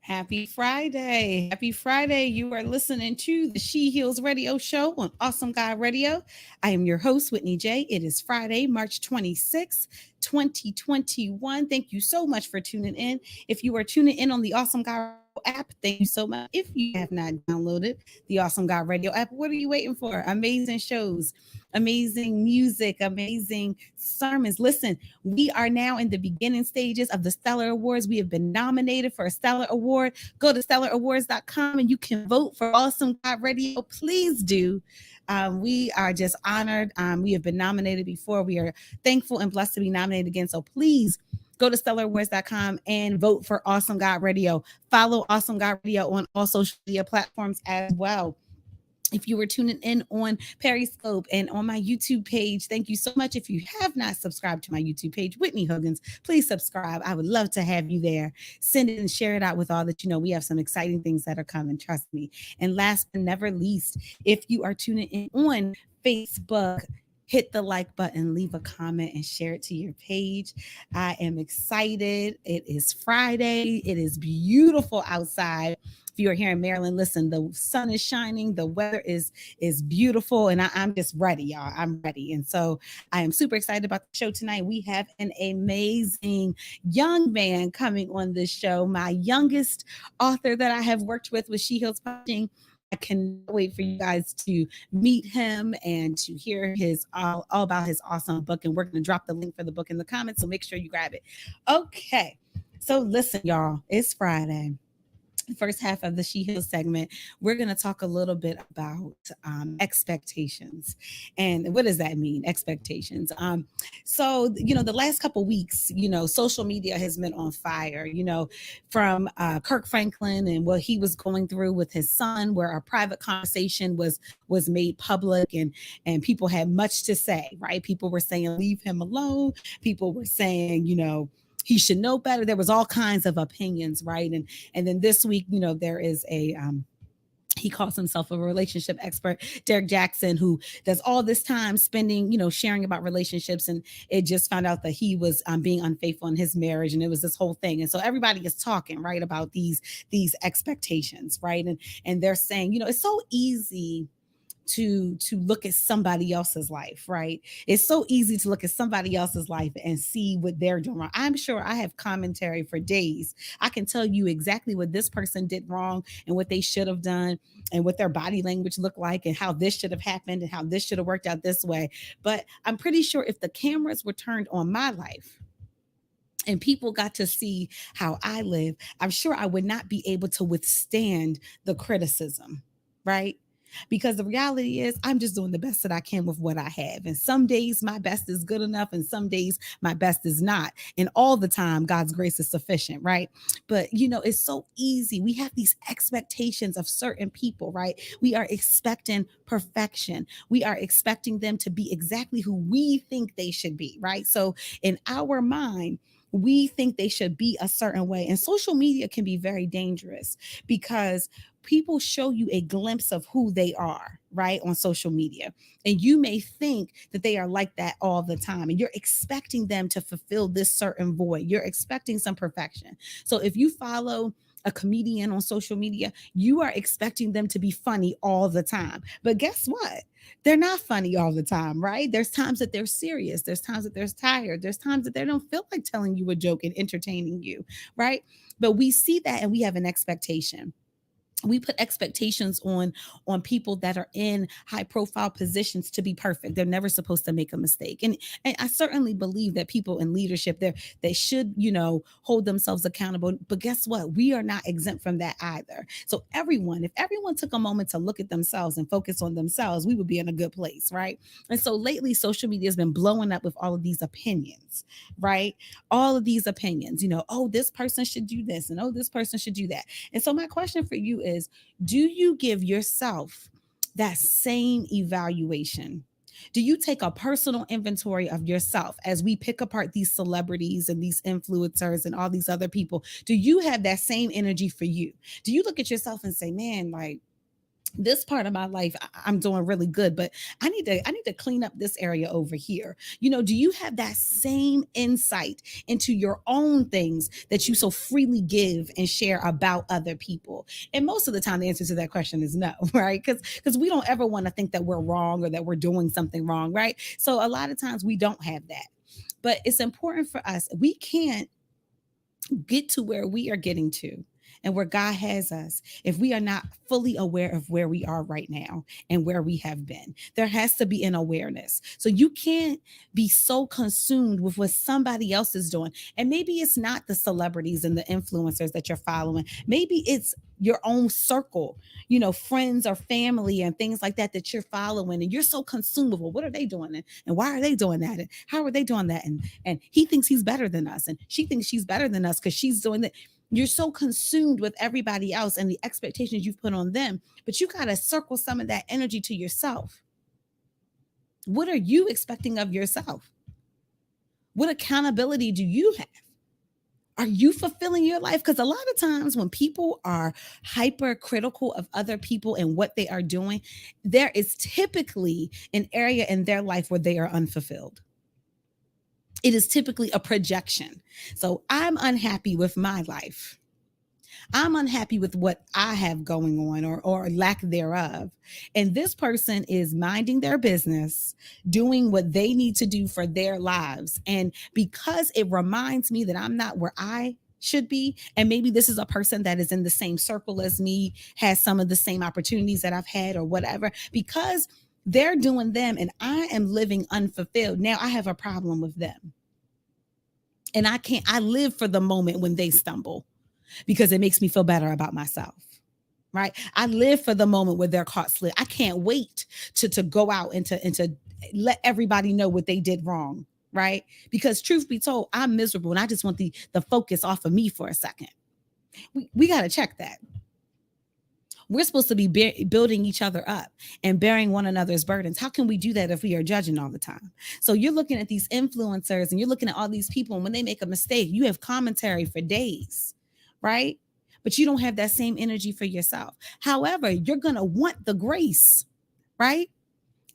Happy Friday. Happy Friday. You are listening to the She Heals Radio Show on Awesome God Radio. I am your host, Whitney J. It is Friday, March 26th, 2021. Thank you so much for tuning in. If you are tuning in on the Awesome God Radio app, thank you so much. If you have not downloaded the Awesome God Radio app, what are you waiting for? Amazing shows, amazing music, amazing sermons. Listen, we are now in the beginning stages of the Stellar Awards. We have been nominated for a Stellar Award. Go to stellarawards.com and you can vote for Awesome God Radio. Please do. We are just honored. We have been nominated before. We are thankful and blessed to be nominated again. So please go to stellarawards.com and vote for Awesome God Radio. Follow Awesome God Radio on all social media platforms as well. If you were tuning in on Periscope and on my YouTube page, thank you so much. If you have not subscribed to my YouTube page, Whitney Huggins, please subscribe. I would love to have you there. Send it and share it out with all that you know. We have some exciting things that are coming, trust me. And last but never least, if you are tuning in on Facebook, hit the like button, leave a comment, and share it to your page. I am excited. It is Friday. It is beautiful outside. If you are here in Maryland, listen, the sun is shining, the weather is beautiful, and I'm just ready, y'all. I'm ready. And so I am super excited about the show tonight. We have an amazing young man coming on this show. My youngest author that I have worked with She Heals Publishing. I cannot wait for you guys to meet him and to hear his all about his awesome book. And we're going to drop the link for the book in the comments, so make sure you grab it. Okay. So listen, y'all, it's Friday. First half of the She Heals segment, we're going to talk a little bit about expectations. And what does that mean? Expectations. The last couple weeks, social media has been on fire, from Kirk Franklin and what he was going through with his son, where our private conversation was made public, and people had much to say, right? People were saying, leave him alone. People were saying, he should know better. There was all kinds of opinions, right? And then this week, there is a he calls himself a relationship expert, Derek Jackson, who does all this time spending, sharing about relationships. And it just found out that he was being unfaithful in his marriage. And it was this whole thing. And so everybody is talking, right, about these expectations, right? And they're saying, it's so easy to look at somebody else's life, right? It's so easy to look at somebody else's life and see what they're doing wrong. I'm sure I have commentary for days. I can tell you exactly what this person did wrong and what they should have done and what their body language looked like and how this should have happened and how this should have worked out this way. But I'm pretty sure if the cameras were turned on my life and people got to see how I live, I'm sure I would not be able to withstand the criticism, right? Because the reality is, I'm just doing the best that I can with what I have. And some days my best is good enough, and some days my best is not. And all the time, God's grace is sufficient, right? But, it's so easy. We have these expectations of certain people, right? We are expecting perfection. We are expecting them to be exactly who we think they should be, right? So in our mind, we think they should be a certain way. And social media can be very dangerous because people show you a glimpse of who they are, right, on social media. And you may think that they are like that all the time. And you're expecting them to fulfill this certain void. You're expecting some perfection. So if you follow a comedian on social media, you are expecting them to be funny all the time. But guess what? They're not funny all the time, right? There's times that they're serious. There's times that they're tired. There's times that they don't feel like telling you a joke and entertaining you, right? But we see that and we have an expectation. We put expectations on people that are in high profile positions to be perfect. They're never supposed to make a mistake. And I certainly believe that people in leadership, they should, hold themselves accountable. But guess what? We are not exempt from that either. So if everyone took a moment to look at themselves and focus on themselves, we would be in a good place, right? And so lately, social media has been blowing up with all of these opinions, right? All of these opinions, oh, this person should do this, and oh, this person should do that. And so my question for you is, do you give yourself that same evaluation? Do you take a personal inventory of yourself as we pick apart these celebrities and these influencers and all these other people? Do you have that same energy for you? Do you look at yourself and say, man, like, this part of my life I'm doing really good, but I need to clean up this area over here. Do you have that same insight into your own things that you so freely give and share about other people? And most of the time the answer to that question is no. Right? Because we don't ever want to think that we're wrong or that we're doing something wrong, right? So a lot of times we don't have that. But it's important for us. We can't get to where we are getting to and where God has us if we are not fully aware of where we are right now and where we have been. There has to be an awareness. So you can't be so consumed with what somebody else is doing. And maybe it's not the celebrities and the influencers that you're following. Maybe it's your own circle, friends or family and things like that that you're following, and you're so consumable. What are they doing? And why are they doing that? And how are they doing that? And he thinks he's better than us, and she thinks she's better than us because she's doing that. You're so consumed with everybody else and the expectations you've put on them, but you got to circle some of that energy to yourself. What are you expecting of yourself? What accountability do you have? Are you fulfilling your life? Because a lot of times when people are hypercritical of other people and what they are doing, there is typically an area in their life where they are unfulfilled. It is typically a projection. So I'm unhappy with my life. I'm unhappy with what I have going on or lack thereof. And this person is minding their business, doing what they need to do for their lives. And because it reminds me that I'm not where I should be, and maybe this is a person that is in the same circle as me, has some of the same opportunities that I've had or whatever, because they're doing them and I am living unfulfilled. Now I have a problem with them. And I live for the moment when they stumble, because it makes me feel better about myself, right? I live for the moment where they're caught slip. I can't wait to go out and to let everybody know what they did wrong, right? Because truth be told, I'm miserable and I just want the focus off of me for a second. We got to check that. We're supposed to be building each other up and bearing one another's burdens. How can we do that if we are judging all the time? So you're looking at these influencers and you're looking at all these people, and when they make a mistake, you have commentary for days, right? But you don't have that same energy for yourself. However, you're going to want the grace, right?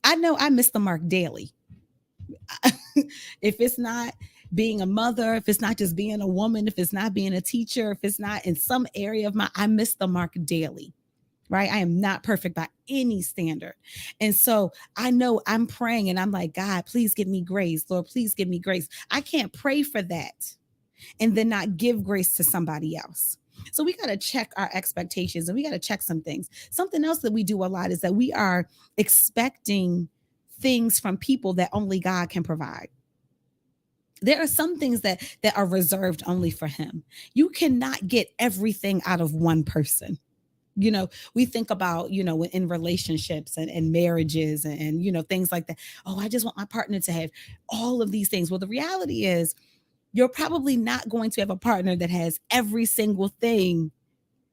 I know I miss the mark daily. If it's not being a mother, if it's not just being a woman, if it's not being a teacher, if it's not in some area of I miss the mark daily, right? I am not perfect by any standard. And so I know I'm praying and I'm like, God, please give me grace. Lord, please give me grace. I can't pray for that and then not give grace to somebody else. So we got to check our expectations and we got to check some things. Something else that we do a lot is that we are expecting things from people that only God can provide. There are some things that are reserved only for him. You cannot get everything out of one person. We think about, in relationships and marriages and things like that. Oh, I just want my partner to have all of these things. Well, the reality is you're probably not going to have a partner that has every single thing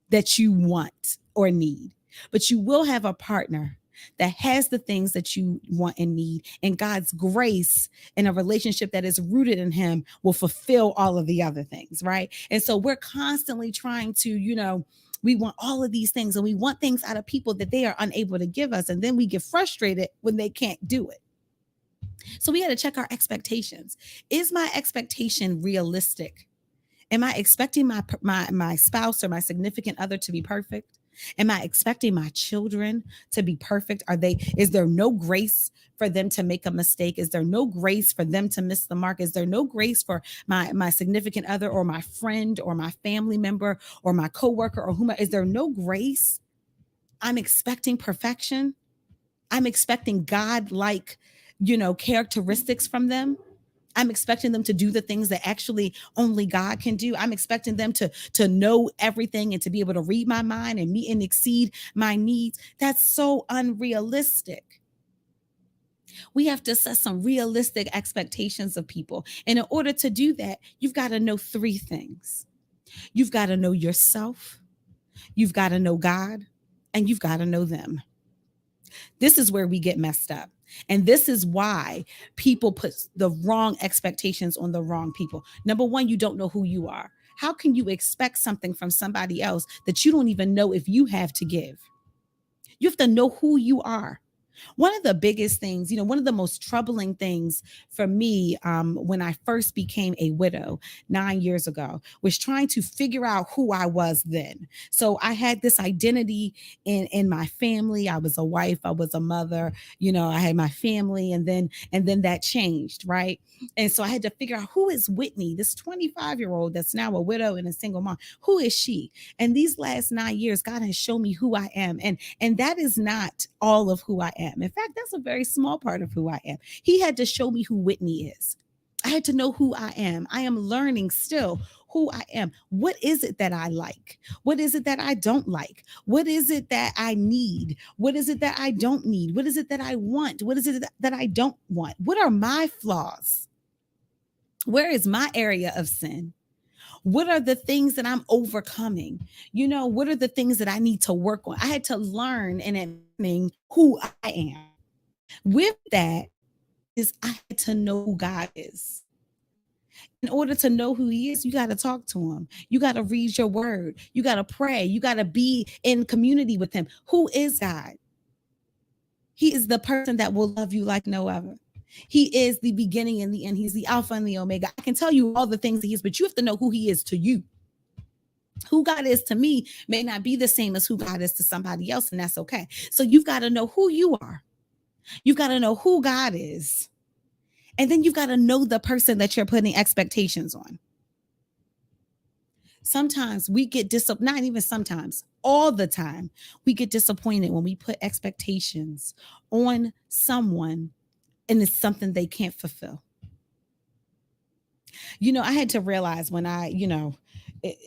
that you want or need, but you will have a partner that has the things that you want and need, and God's grace in a relationship that is rooted in him will fulfill all of the other things, right? And so we're constantly trying to, we want all of these things and we want things out of people that they are unable to give us. And then we get frustrated when they can't do it. So we got to check our expectations. Is my expectation realistic? Am I expecting my spouse or my significant other to be perfect? Am I expecting my children to be perfect? Is there no grace for them to make a mistake? Is there no grace for them to miss the mark? Is there no grace for my significant other or my friend or my family member or my coworker or whomever? Is there no grace? I'm expecting perfection. I'm expecting God-like, characteristics from them. I'm expecting them to do the things that actually only God can do. I'm expecting them to know everything and to be able to read my mind and meet and exceed my needs. That's so unrealistic. We have to set some realistic expectations of people. And in order to do that, you've got to know three things. You've got to know yourself, you've got to know God, and you've got to know them. This is where we get messed up. And this is why people put the wrong expectations on the wrong people. Number one, you don't know who you are. How can you expect something from somebody else that you don't even know if you have to give? You have to know who you are. One of the biggest things, one of the most troubling things for me, when I first became a widow 9 years ago, was trying to figure out who I was then. So I had this identity in my family. I was a wife, I was a mother, I had my family, and then that changed, right? And so I had to figure out, who is Whitney, this 25-year-old that's now a widow and a single mom. Who is she? And these last 9 years, God has shown me who I am. And that is not all of who I am. In fact, that's a very small part of who I am. He had to show me who Whitney is. I had to know who I am. I am learning still who I am. What is it that I like? What is it that I don't like? What is it that I need? What is it that I don't need? What is it that I want? What is it that I don't want? What are my flaws? Where is my area of sin? What are the things that I'm overcoming? What are the things that I need to work on? I had to learn and admitting who I am. With that is, I had to know who God is. In order to know who he is, you got to talk to him. You got to read your word. You got to pray. You got to be in community with him. Who is God? He is the person that will love you like no other. He is the beginning and the end. He's the Alpha and the Omega. I can tell you all the things he is, but you have to know who he is to you. Who God is to me may not be the same as who God is to somebody else, and that's okay. So you've got to know who you are. You've got to know who God is. And then you've got to know the person that you're putting expectations on. Sometimes we get not even sometimes, all the time, we get disappointed when we put expectations on someone and it's something they can't fulfill. I had to realize when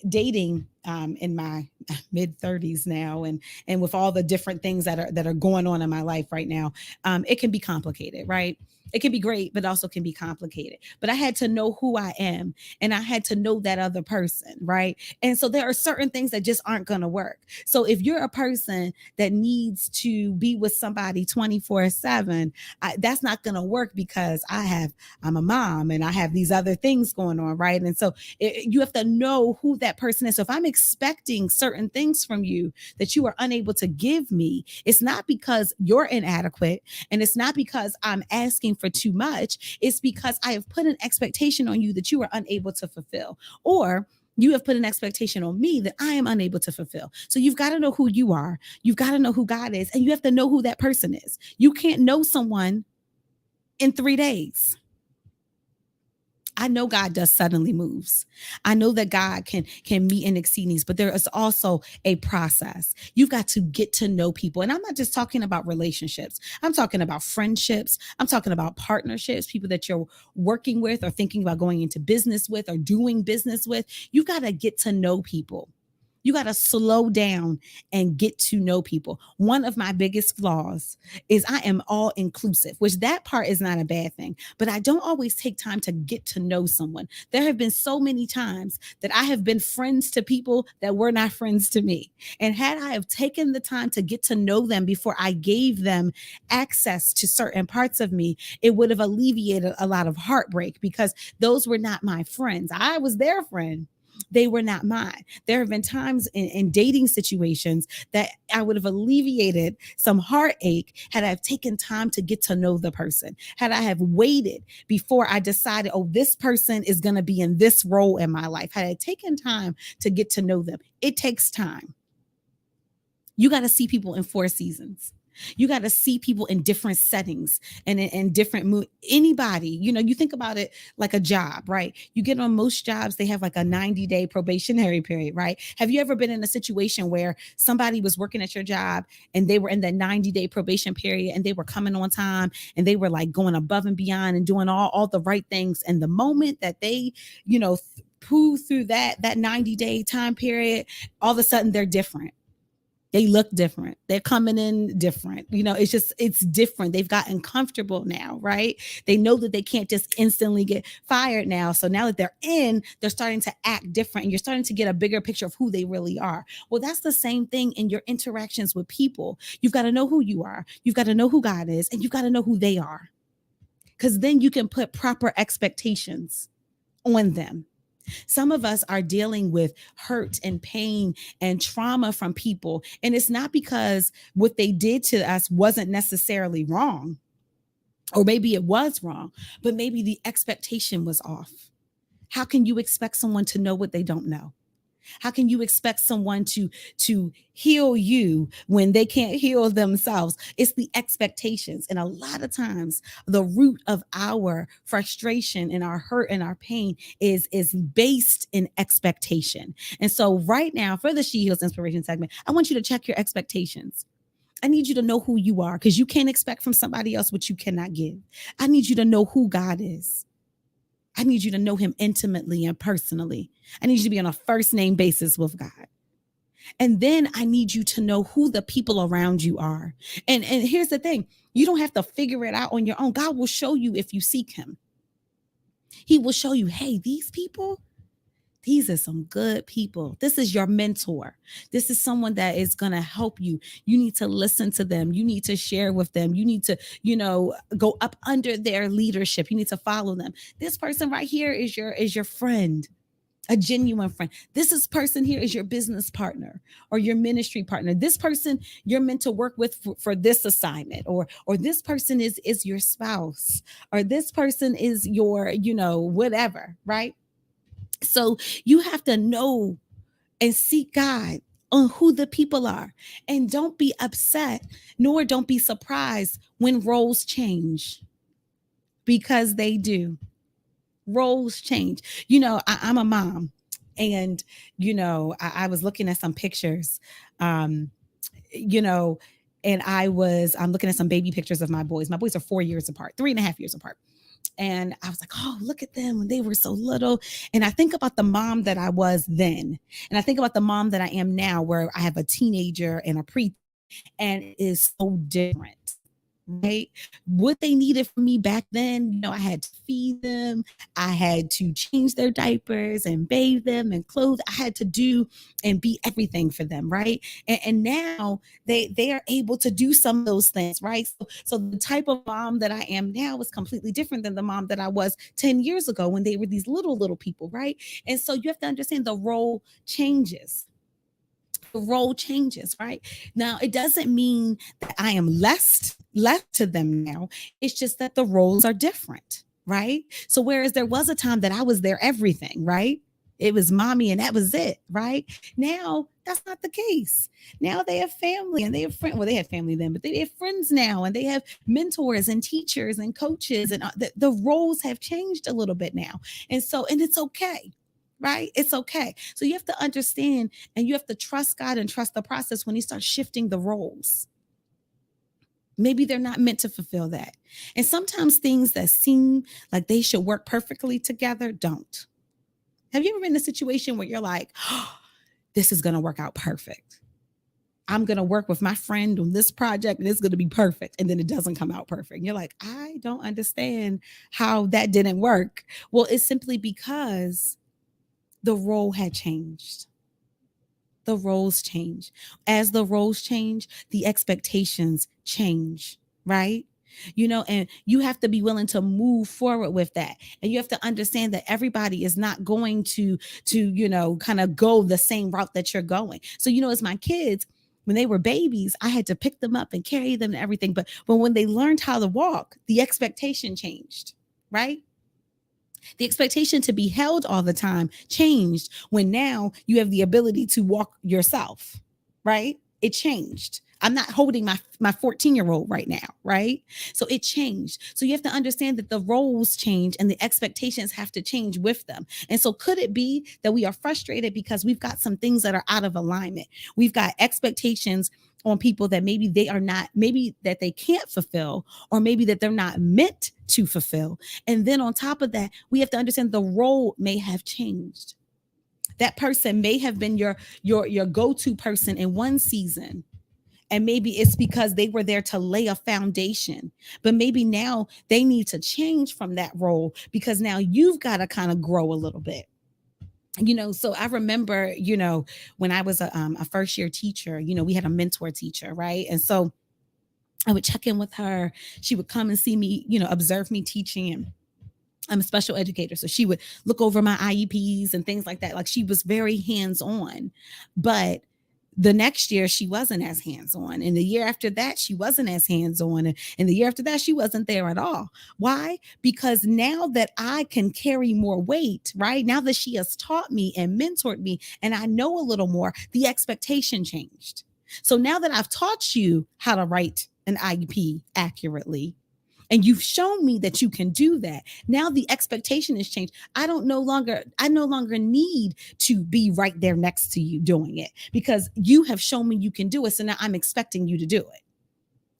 dating in my mid 30s now, and with all the different things that are going on in my life right now, it can be complicated, right? It can be great, but also can be complicated. But I had to know who I am, and I had to know that other person, right? And so there are certain things that just aren't going to work. So if you're a person that needs to be with somebody 24/7, that's not going to work, because I'm a mom and I have these other things going on, right? And so you have to know who that person is. So if I'm expecting certain things from you that you are unable to give me, it's not because you're inadequate, and it's not because I'm asking for too much. It's because I have put an expectation on you that you are unable to fulfill, or you have put an expectation on me that I am unable to fulfill. So you've got to know who you are. You've got to know who God is, and you have to know who that person is. You can't know someone in 3 days. I know God does suddenly moves. I know that God can meet and exceed needs, but there is also a process. You've got to get to know people. And I'm not just talking about relationships. I'm talking about friendships. I'm talking about partnerships, people that you're working with or thinking about going into business with or doing business with. You got to get to know people. You got to slow down and get to know people. One of my biggest flaws is I am all inclusive, which that part is not a bad thing, but I don't always take time to get to know someone. There have been so many times that I have been friends to people that were not friends to me. And had I have taken the time to get to know them before I gave them access to certain parts of me, it would have alleviated a lot of heartbreak, because those were not my friends. I was their friend. They were not mine. There have been times in dating situations that I would have alleviated some heartache had I have taken time to get to know the person. Had I have waited before I decided, oh, this person is going to be in this role in my life. Had I taken time to get to know them. It takes time. You got to see people in 4 seasons. You got to see people in different settings and in different mood. Anybody, you think about it like a job, right? You get on most jobs, they have like a 90-day probationary period, right? Have you ever been in a situation where somebody was working at your job and they were in that 90-day probation period and they were coming on time and they were like going above and beyond and doing all the right things. And the moment that they, poo through that 90-day time period, all of a sudden they're different. They look different. They're coming in different. It's different. They've gotten comfortable now, right? They know that they can't just instantly get fired now. So now that they're in, they're starting to act different, and you're starting to get a bigger picture of who they really are. Well, that's the same thing in your interactions with people. You've got to know who you are. You've got to know who God is, and you've got to know who they are. Because then you can put proper expectations on them. Some of us are dealing with hurt and pain and trauma from people. And it's not because what they did to us wasn't necessarily wrong, or maybe it was wrong, but maybe the expectation was off. How can you expect someone to know what they don't know? How can you expect someone to heal you when they can't heal themselves? It's the expectations. And a lot of times the root of our frustration and our hurt and our pain is based in expectation. And so right now for the She Heals Inspiration segment, I want you to check your expectations. I need you to know who you are, because you can't expect from somebody else what you cannot give. I need you to know who God is. I need you to know him intimately and personally. I need you to be on a first name basis with God. And then I need you to know who the people around you are. And here's the thing. You don't have to figure it out on your own. God will show you if you seek him. He will show you, hey, these people, these are some good people. This is your mentor. This is someone that is going to help you. You need to listen to them. You need to share with them. You need to, go up under their leadership. You need to follow them. This person right here is your friend, a genuine friend. Person here is your business partner or your ministry partner. This person you're meant to work with for this assignment, or this person is your spouse, or this person is your, whatever, right? So you have to know and seek God on who the people are. And don't be upset, nor don't be surprised when roles change, because they do. Roles change. I'm a mom, and, I was looking at some pictures, and I'm looking at some baby pictures of my boys. My boys are 4 years apart, 3.5 years apart. And I was like, oh, look at them when they were so little. And I think about the mom that I was then. And I think about the mom that I am now, where I have a teenager and a pre, and it is so different. Right? What they needed from me back then, I had to feed them. I had to change their diapers and bathe them and clothe. I had to do and be everything for them, right? And now they are able to do some of those things, right? So the type of mom that I am now is completely different than the mom that I was 10 years ago when they were these little people, right? And so you have to understand the role changes. The role changes, right? Now, it doesn't mean that I am less to them now. It's just that the roles are different, right? So whereas there was a time that I was their everything, right? It was mommy and that was it, right? Now, that's not the case. Now they have family and they have friends. Well, they had family then, but they have friends now, and they have mentors and teachers and coaches, and the roles have changed a little bit now. And it's okay, right? It's okay. So you have to understand, and you have to trust God and trust the process when he starts shifting the roles. Maybe they're not meant to fulfill that. And sometimes things that seem like they should work perfectly together don't. Have you ever been in a situation where you're like, oh, this is going to work out perfect? I'm going to work with my friend on this project and it's going to be perfect. And then it doesn't come out perfect. And you're like, I don't understand how that didn't work. Well, it's simply because the role had changed. The roles change. As the roles change, the expectations change, right? And you have to be willing to move forward with that. And you have to understand that everybody is not going to kind of go the same route that you're going. So, as my kids, when they were babies, I had to pick them up and carry them and everything. But when they learned how to walk, the expectation changed, right? The expectation to be held all the time changed when now you have the ability to walk yourself, right? It changed. I'm not holding my 14-year-old right now, right? So it changed. So you have to understand that the roles change and the expectations have to change with them. And so could it be that we are frustrated because we've got some things that are out of alignment? We've got expectations on people that maybe they are not, maybe that they can't fulfill, or maybe that they're not meant to fulfill. And then on top of that, we have to understand the role may have changed. That person may have been your go-to person in one season. And maybe it's because they were there to lay a foundation, but maybe now they need to change from that role because now you've got to kind of grow a little bit. So I remember, when I was a first year teacher, we had a mentor teacher, right? And so I would check in with her. She would come and see me, observe me teaching. I'm a special educator. So she would look over my IEPs and things like that. Like she was very hands on. But the next year, she wasn't as hands on. And the year after that, she wasn't as hands on. And the year after that, she wasn't there at all. Why? Because now that I can carry more weight, right? Now that she has taught me and mentored me, and I know a little more, the expectation changed. So now that I've taught you how to write an IEP accurately, and you've shown me that you can do that, now the expectation has changed. I no longer need to be right there next to you doing it, because you have shown me you can do it. So now I'm expecting you to do it.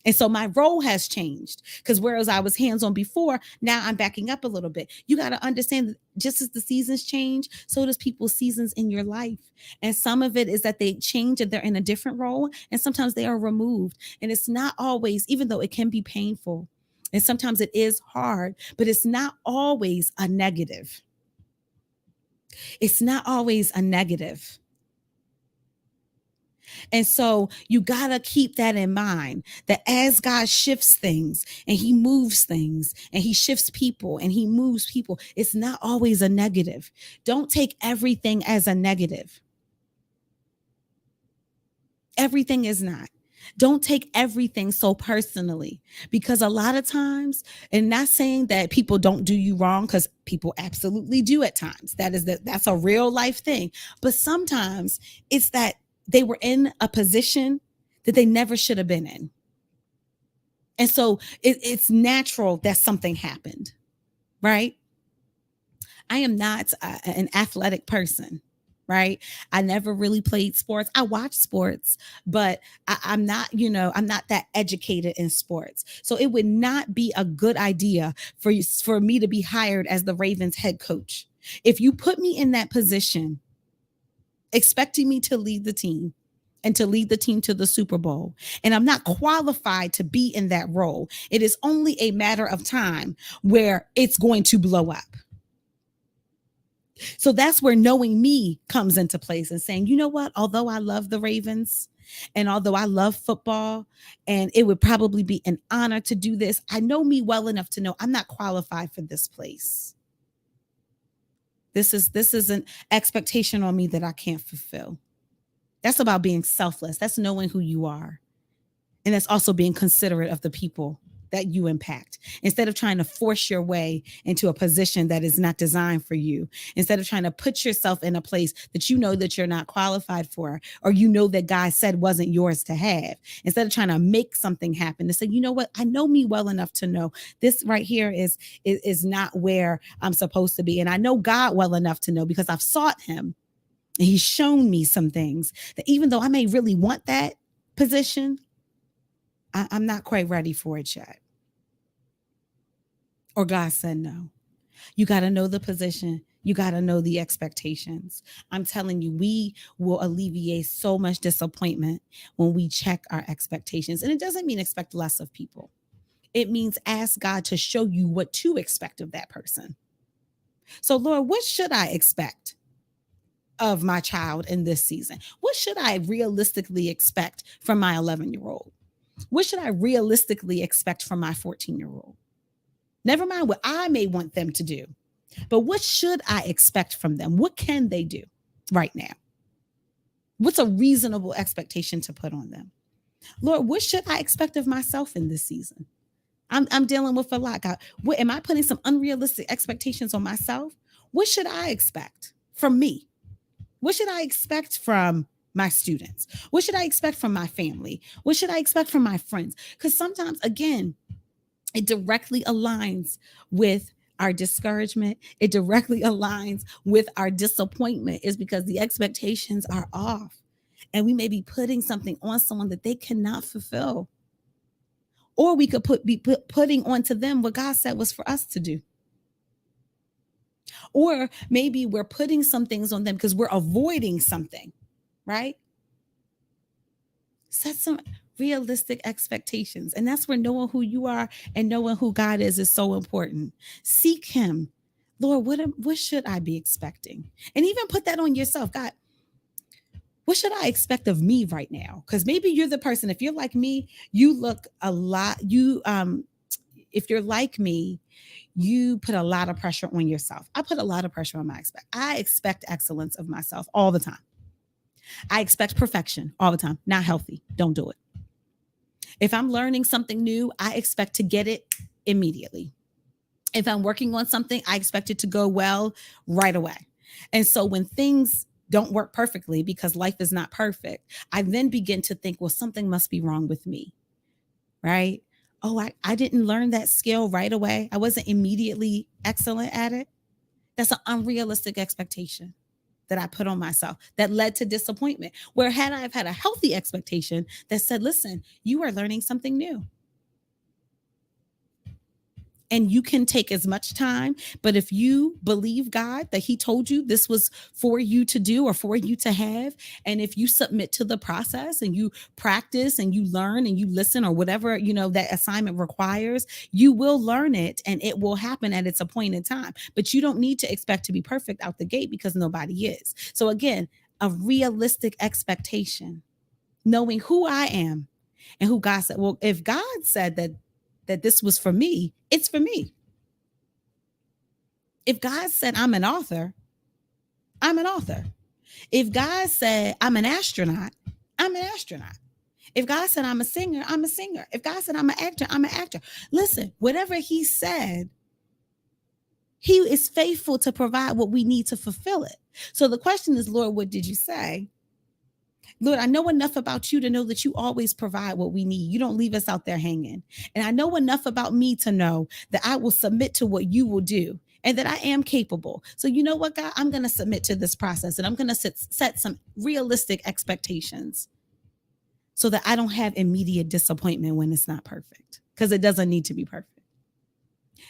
And so my role has changed, because whereas I was hands on before, now I'm backing up a little bit. You got to understand that just as the seasons change, so does people's seasons in your life. And some of it is that they change and they're in a different role, and sometimes they are removed. And it's not always, even though it can be painful, and sometimes it is hard, but it's not always a negative. It's not always a negative. And so you got to keep that in mind, that as God shifts things and he moves things and he shifts people and he moves people, it's not always a negative. Don't take everything as a negative. Everything is not. Don't take everything so personally, because a lot of times, and not saying that people don't do you wrong, because people absolutely do at times. That's a real life thing. But sometimes it's that they were in a position that they never should have been in. And so it's natural that something happened, right? I am not an athletic person, right? I never really played sports. I watch sports, but I'm not, I'm not that educated in sports. So it would not be a good idea for me to be hired as the Ravens head coach. If you put me in that position, expecting me to lead the team and to lead the team to the Super Bowl, and I'm not qualified to be in that role, it is only a matter of time where it's going to blow up. So that's where knowing me comes into place, and saying, you know what, although I love the Ravens and although I love football and it would probably be an honor to do this, I know me well enough to know I'm not qualified for this place. This is an expectation on me that I can't fulfill. That's about being selfless. That's knowing who you are. And that's also being considerate of the people that you impact, instead of trying to force your way into a position that is not designed for you, instead of trying to put yourself in a place that you know that you're not qualified for, or you know that God said wasn't yours to have, instead of trying to make something happen, to say, you know what, I know me well enough to know this right here is not where I'm supposed to be. And I know God well enough to know, because I've sought him and he's shown me some things, that even though I may really want that position, I'm not quite ready for it yet. Or God said no. You got to know the position. You got to know the expectations. I'm telling you, we will alleviate so much disappointment when we check our expectations. And it doesn't mean expect less of people. It means ask God to show you what to expect of that person. So, Lord, what should I expect of my child in this season? What should I realistically expect from my 11-year-old? What should I realistically expect from my 14-year-old? Never mind what I may want them to do, but what should I expect from them? What can they do right now? What's a reasonable expectation to put on them? Lord, what should I expect of myself in this season? I'm dealing with a lot, God. What, am I putting some unrealistic expectations on myself? What should I expect from me? What should I expect from my students? What should I expect from my family? What should I expect from my friends? Because sometimes, again, it directly aligns with our discouragement. It directly aligns with our disappointment, is because the expectations are off. And we may be putting something on someone that they cannot fulfill. Or we could be putting onto them what God said was for us to do. Or maybe we're putting some things on them because we're avoiding something, right? Set some realistic expectations. And that's where knowing who you are and knowing who God is so important. Seek him. Lord, what should I be expecting? And even put that on yourself. God, what should I expect of me right now? Because maybe you're the person, if you're like me, you look a lot, if you're like me, you put a lot of pressure on yourself. I put a lot of pressure on I expect excellence of myself all the time. I expect perfection all the time. Not healthy. Don't do it. If I'm learning something new, I expect to get it immediately. If I'm working on something, I expect it to go well right away. And so when things don't work perfectly because life is not perfect, I then begin to think, well, something must be wrong with me, right? Oh, I didn't learn that skill right away. I wasn't immediately excellent at it. That's an unrealistic expectation that I put on myself that led to disappointment. Where had I have had a healthy expectation that said, listen, you are learning something new, and you can take as much time. But if you believe God that He told you this was for you to do or for you to have, and if you submit to the process and you practice and you learn and you listen or whatever, that assignment requires, you will learn it and it will happen at its appointed time. But you don't need to expect to be perfect out the gate because nobody is. So again, a realistic expectation, knowing who I am and who God said. Well, if God said that this was for me, it's for me. If God said I'm an author, I'm an author. If God said I'm an astronaut, I'm an astronaut. If God said I'm a singer, I'm a singer. If God said I'm an actor, I'm an actor. Listen, whatever He said, He is faithful to provide what we need to fulfill it. So the question is, Lord, what did you say? Lord, I know enough about you to know that you always provide what we need. You don't leave us out there hanging. And I know enough about me to know that I will submit to what you will do and that I am capable. So you know what, God, I'm going to submit to this process and I'm going to set some realistic expectations so that I don't have immediate disappointment when it's not perfect, because it doesn't need to be perfect.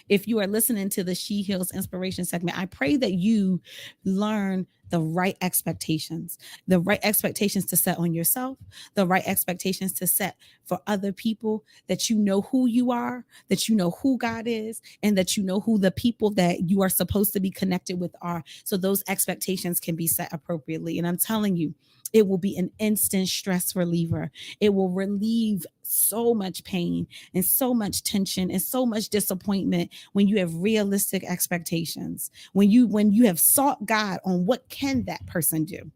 If you are listening to the She Heals Inspiration segment, I pray that you learn the right expectations to set on yourself, the right expectations to set for other people, that you know who you are, that you know who God is, and that you know who the people that you are supposed to be connected with are. So those expectations can be set appropriately. And I'm telling you, it will be an instant stress reliever. It will relieve so much pain and so much tension and so much disappointment when you have realistic expectations, when you have sought God on what can that person do.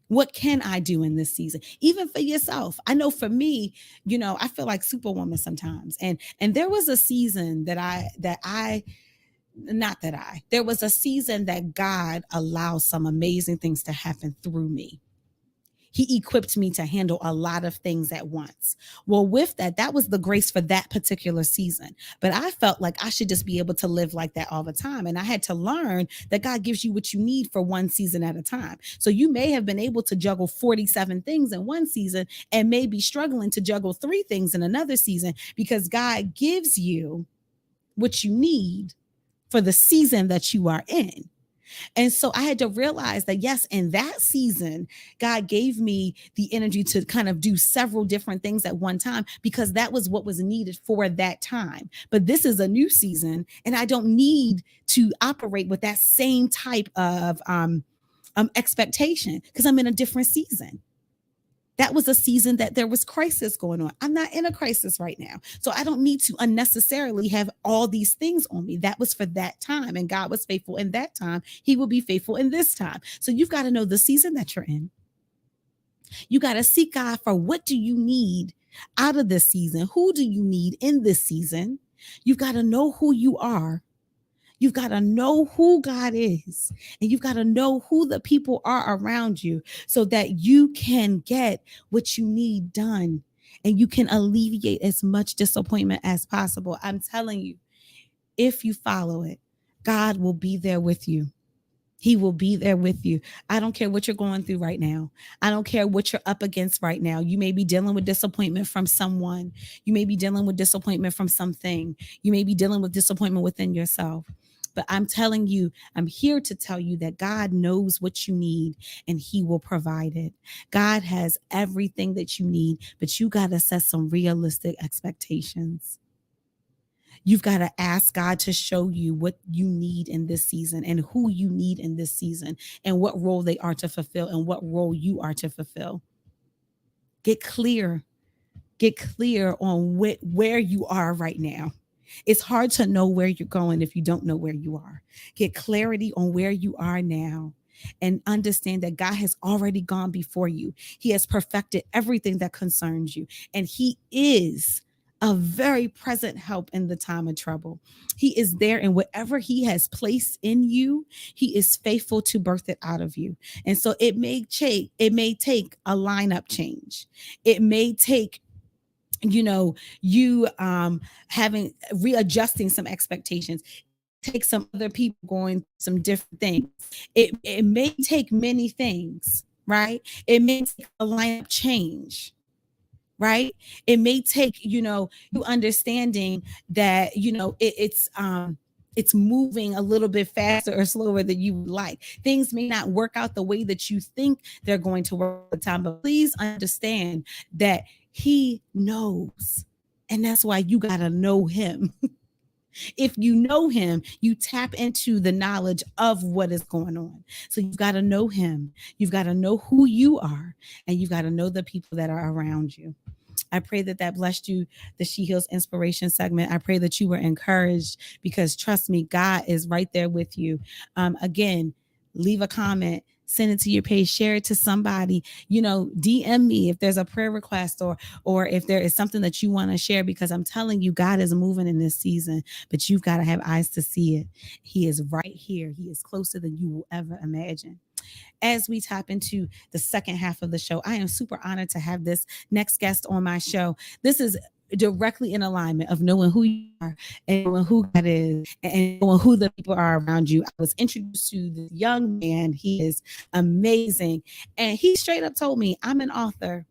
What can I do in this season? Even for yourself. I know for me, I feel like Superwoman sometimes. And there was a season there was a season that God allowed some amazing things to happen through me. He equipped me to handle a lot of things at once. Well, with that was the grace for that particular season. But I felt like I should just be able to live like that all the time. And I had to learn that God gives you what you need for one season at a time. So you may have been able to juggle 47 things in one season and may be struggling to juggle 3 things in another season, because God gives you what you need for the season that you are in. And so I had to realize that, yes, in that season, God gave me the energy to kind of do several different things at one time, because that was what was needed for that time. But this is a new season, and I don't need to operate with that same type of expectation, because I'm in a different season. That was a season that there was crisis going on. I'm not in a crisis right now. So I don't need to unnecessarily have all these things on me. That was for that time. And God was faithful in that time. He will be faithful in this time. So you've got to know the season that you're in. You got to seek God for what do you need out of this season? Who do you need in this season? You've got to know who you are. You've got to know who God is, and you've got to know who the people are around you, so that you can get what you need done and you can alleviate as much disappointment as possible. I'm telling you, if you follow it, God will be there with you. He will be there with you. I don't care what you're going through right now. I don't care what you're up against right now. You may be dealing with disappointment from someone. You may be dealing with disappointment from something. You may be dealing with disappointment within yourself. But I'm telling you, I'm here to tell you that God knows what you need and He will provide it. God has everything that you need, but you got to set some realistic expectations. You've got to ask God to show you what you need in this season and who you need in this season and what role they are to fulfill and what role you are to fulfill. Get clear Get clear on where you are right now. It's hard to know where you're going if you don't know where you are. Get clarity on where you are now and understand that God has already gone before you. He has perfected everything that concerns you, and He is a very present help in the time of trouble. He is there, and whatever He has placed in you, He is faithful to birth it out of you. And so it may take a lineup change. It may take you having readjusting some expectations. Take some other people going some different things. It may take many things, right? It may take a lineup change, right? It may take you understanding that it's moving a little bit faster or slower than you would like. Things may not work out the way that you think they're going to work all the time, but please understand that He knows. And that's why you got to know Him. If you know Him, you tap into the knowledge of what is going on. So you've got to know Him. You've got to know who you are, and you've got to know the people that are around you. I pray that that blessed you, the She Heals Inspiration segment. I pray that you were encouraged, because trust me, God is right there with you. Again, leave a comment, send it to your page, share it to somebody, DM me if there's a prayer request, or if there is something that you want to share, because I'm telling you, God is moving in this season, but you've got to have eyes to see it. He is right here. He is closer than you will ever imagine. As we tap into the second half of the show, I am super honored to have this next guest on my show. This is directly in alignment of knowing who you are and knowing who God is and knowing who the people are around you. I was introduced to this young man. He is amazing. And he straight up told me, I'm an author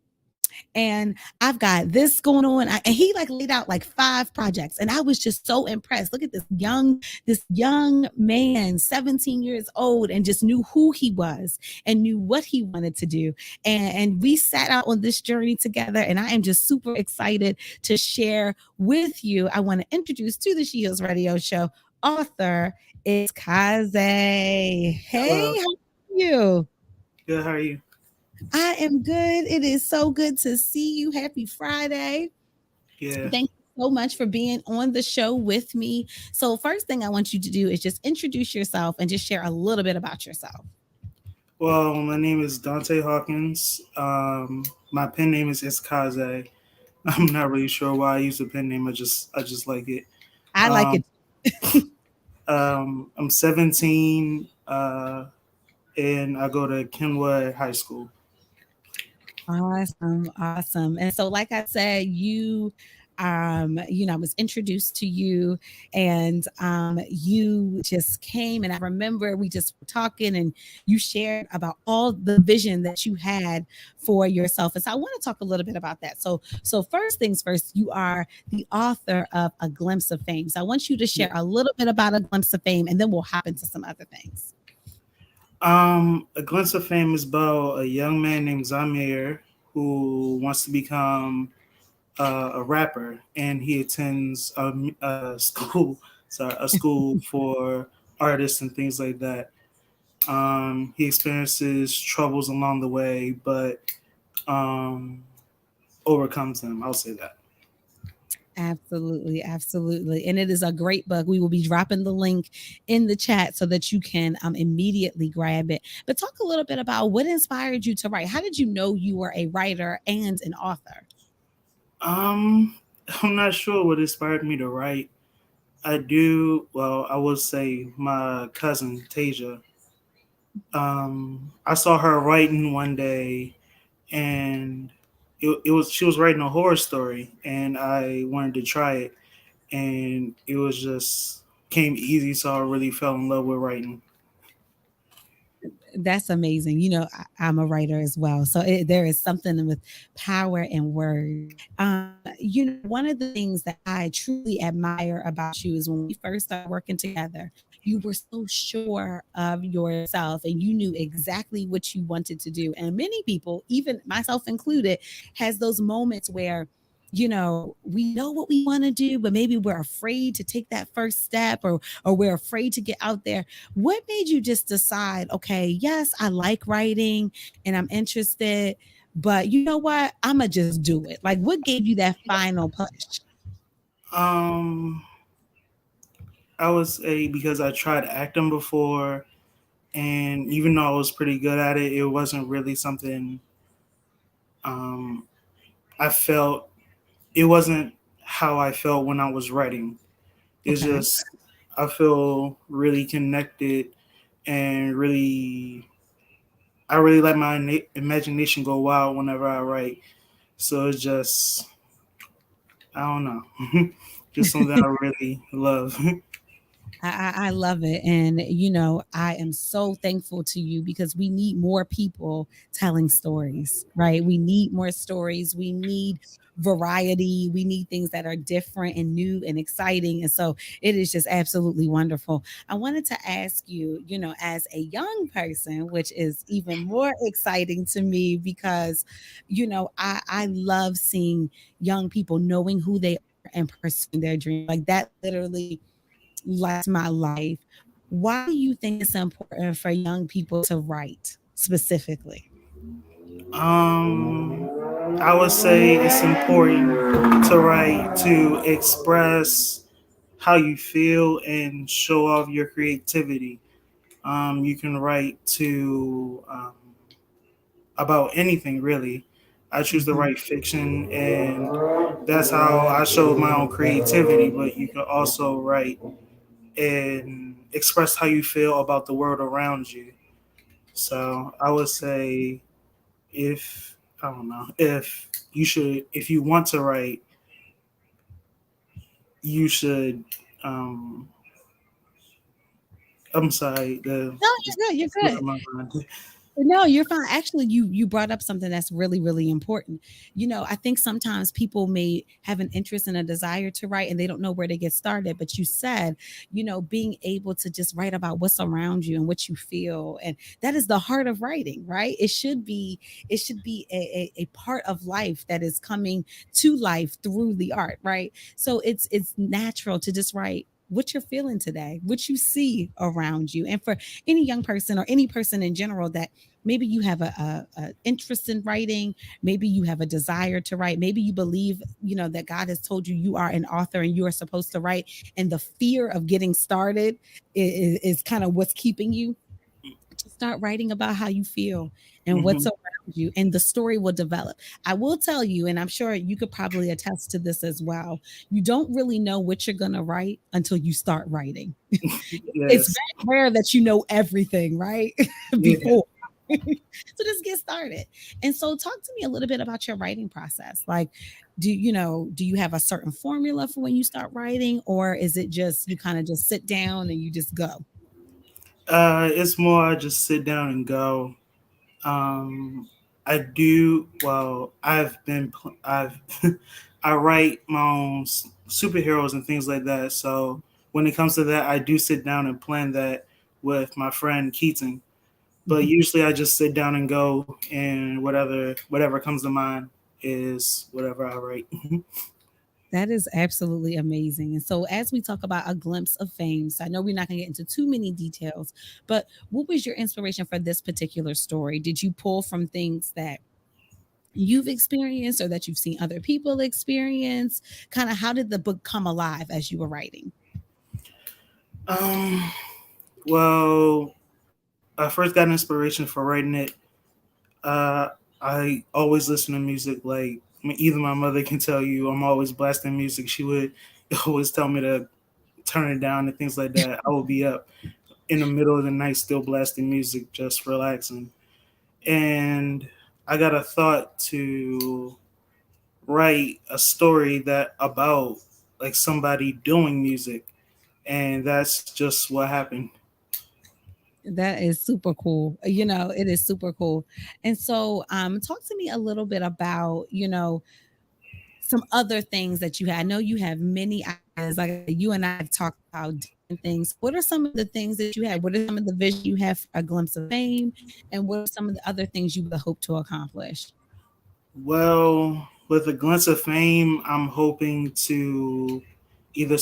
and I've got this going on. And he like laid out like 5 projects, and I was just so impressed. Look at this young man, 17 years old, and just knew who he was and knew what he wanted to do. And we sat out on this journey together, and I am just super excited to share with you. I want to introduce to the She Heals Radio Show author is Kaze. Hey, Hello. how are you? Good. How are you? I am good. It is so good to see you. Happy Friday. Yeah. Thank you so much for being on the show with me. So, first thing I want you to do is just introduce yourself and just share a little bit about yourself. Well, my name is Dante Hawkins. My pen name is Iskaze. I'm not really sure why I use the pen name. I just like it. I like Um, it. I'm 17, and I go to Kenwood High School. Awesome, awesome. And so, like I said, I was introduced to you, and you just came, and I remember we just were talking, and you shared about all the vision that you had for yourself. And so, I want to talk a little bit about that. So first things first, you are the author of A Glimpse of Fame. So, I want you to Yeah. share a little bit about A Glimpse of Fame, and then we'll hop into some other things. A Glimpse of Fame is about a young man named Zamir who wants to become a rapper, and he attends a school, sorry, a school for artists and things like that. He experiences troubles along the way, but um, overcomes them. I'll say that. Absolutely, absolutely. And it is a great book. We will be dropping the link in the chat so that you can immediately grab it. But talk a little bit about what inspired you to write. How did you know you were a writer and an author? Um, I'm not sure what inspired me to write. Well, I will say my cousin Tasia. I saw her writing one day, and it was she was writing a horror story, and I wanted to try it, and it was just came easy, so I really fell in love with writing. That's amazing. I'm a writer as well. So there is something with power and words. One of the things that I truly admire about you is when we first started working together, you were so sure of yourself and you knew exactly what you wanted to do. And many people, even myself included, has those moments where we know what we want to do, but maybe we're afraid to take that first step, or we're afraid to get out there. What made you just decide, okay, yes, I like writing and I'm interested, but you know what? I'ma just do it. Like, what gave you that final push? Um, I would say because I tried acting before, and even though I was pretty good at it, it wasn't really something um, I felt. It wasn't how I felt when I was writing. It's Okay. just I feel really connected and I really let my imagination go wild whenever I write. So it's just I don't know, just something I really love. I love it. And, you know, I am so thankful to you because we need more people telling stories, right? We need more stories. We need variety. We need things that are different and new and exciting. And so it is just absolutely wonderful. I wanted to ask you, you know, as a young person, which is even more exciting to me because, you know, I love seeing young people knowing who they are and pursuing their dream. Like that literally lights my life. Why do you think it's important for young people to write specifically? I would say it's important to write to express how you feel and show off your creativity. You can write to about anything really. I choose to Mhm. write fiction, and that's how I show my own creativity. But you can also write and express how you feel about the world around you. So I would say if I don't know if you want to write, you should. Um, I'm sorry, the No, just you're good. You're slipping good. my mind. No, you're fine. Actually, you brought up something that's really, really important. You know, I think sometimes people may have an interest and a desire to write and they don't know where to get started. But you said, you know, being able to just write about what's around you and what you feel. And that is the heart of writing, right? It should be a part of life that is coming to life through the art, right? So it's natural to just write what you're feeling today, what you see around you. And for any young person or any person in general that maybe you have a interest in writing, maybe you have a desire to write, maybe you believe, you know, that God has told you you are an author and you are supposed to write, and the fear of getting started is kind of what's keeping you to start writing about how you feel and what's Hmm. around you, and the story will develop. I will tell you, and I'm sure you could probably attest to this as well, you don't really know what you're going to write until you start writing. It's Yes. very rare that you know everything, right? Yeah. Before. So just get started. And so talk to me a little bit about your writing process. Like, do you have a certain formula for when you start writing, or is it just you kind of just sit down and you just go? It's more I just sit down and go. Um, I do well. I've I write my own superheroes and things like that. So when it comes to that, I do sit down and plan that with my friend Keaton. But Mhm. usually I just sit down and go, and whatever comes to mind is whatever I write. That is absolutely amazing. And so, as we talk about a glimpse of fame, so I know we're not going to get into too many details, but what was your inspiration for this particular story? Did you pull from things that you've experienced or that you've seen other people experience? Kind of how did the book come alive as you were writing? um, well, I first got inspiration for writing it. Uh, I always listen to music. Like either my mother can tell you, I'm always blasting music. She would always tell me to turn it down and things like that. I would be up in the middle of the night still blasting music, just relaxing. And I got a thought to write a story that about like somebody doing music, and that's just what happened. That is super cool. You know, it is super cool. And so, talk to me a little bit about, you know, some other things that you had. I know you have many ideas. Like you and I have talked about different things. What are some of the things that you had? What are some of the vision you have for a glimpse of fame? And what are some of the other things you would hope to accomplish? Well, with a glimpse of fame, I'm hoping to either